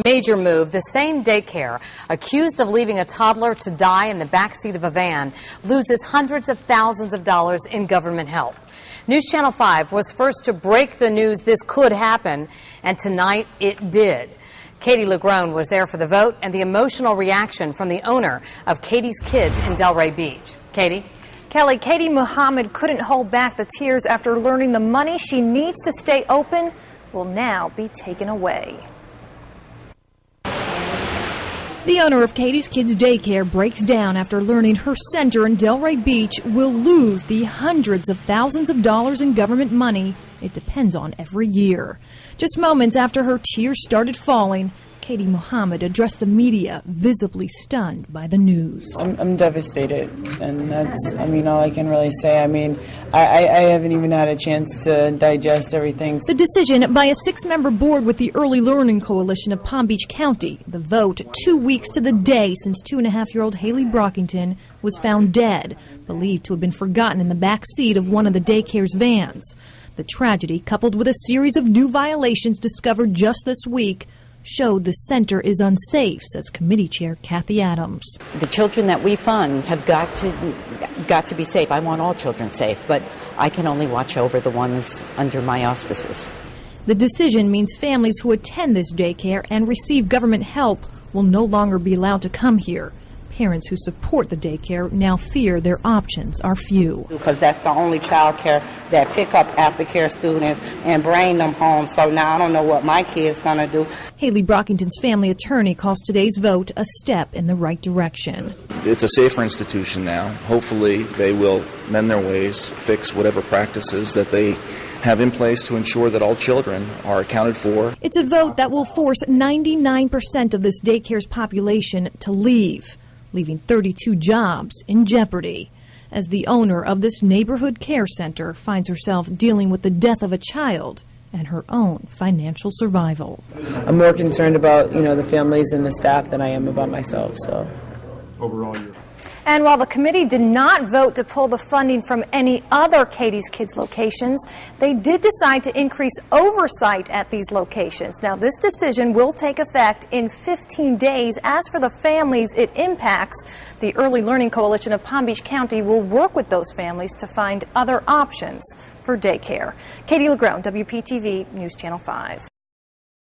Major move. The same daycare accused of leaving a toddler to die in the backseat of a van loses hundreds of thousands of dollars in government help. News Channel 5 was first to break the news this could happen, and tonight it did. Katie LeGrone was there for the vote and the emotional reaction from the owner of Katie's Kids in Delray Beach. Katie? Kelly, Katie Muhammad couldn't hold back the tears after learning the money she needs to stay open will now be taken away. The owner of Katie's Kids Daycare breaks down after learning her center in Delray Beach will lose the hundreds of thousands of dollars in government money it depends on every year. Just moments after her tears started falling, Katie Muhammad addressed the media, visibly stunned by the news. I'm devastated, and that's, all I can really say. I haven't even had a chance to digest everything. The decision by a 6-member board with the Early Learning Coalition of Palm Beach County, the vote 2 weeks to the day since 2.5-year-old Haley Brockington was found dead, believed to have been forgotten in the back seat of one of the daycare's vans. The tragedy, coupled with a series of new violations discovered just this week, showed the center is unsafe, says committee chair Kathy Adams. The children that we fund have got to be safe. I want all children safe, but I can only watch over the ones under my auspices. The decision means families who attend this daycare and receive government help will no longer be allowed to come here. Parents who support the daycare now fear their options are few. Because that's the only child care that pick up aftercare students and bring them home. So now I don't know what my kid's going to do. Haley Brockington's family attorney calls today's vote a step in the right direction. It's a safer institution now. Hopefully they will mend their ways, fix whatever practices that they have in place to ensure that all children are accounted for. It's a vote that will force 99% of this daycare's population to leave, leaving 32 jobs in jeopardy, as the owner of this neighborhood care center finds herself dealing with the death of a child and her own financial survival. I'm more concerned about, the families and the staff than I am about myself. So overall, And while the committee did not vote to pull the funding from any other Katie's Kids locations, they did decide to increase oversight at these locations. Now, this decision will take effect in 15 days. As for the families it impacts, the Early Learning Coalition of Palm Beach County will work with those families to find other options for daycare. Katie LeGrone, WPTV News Channel 5.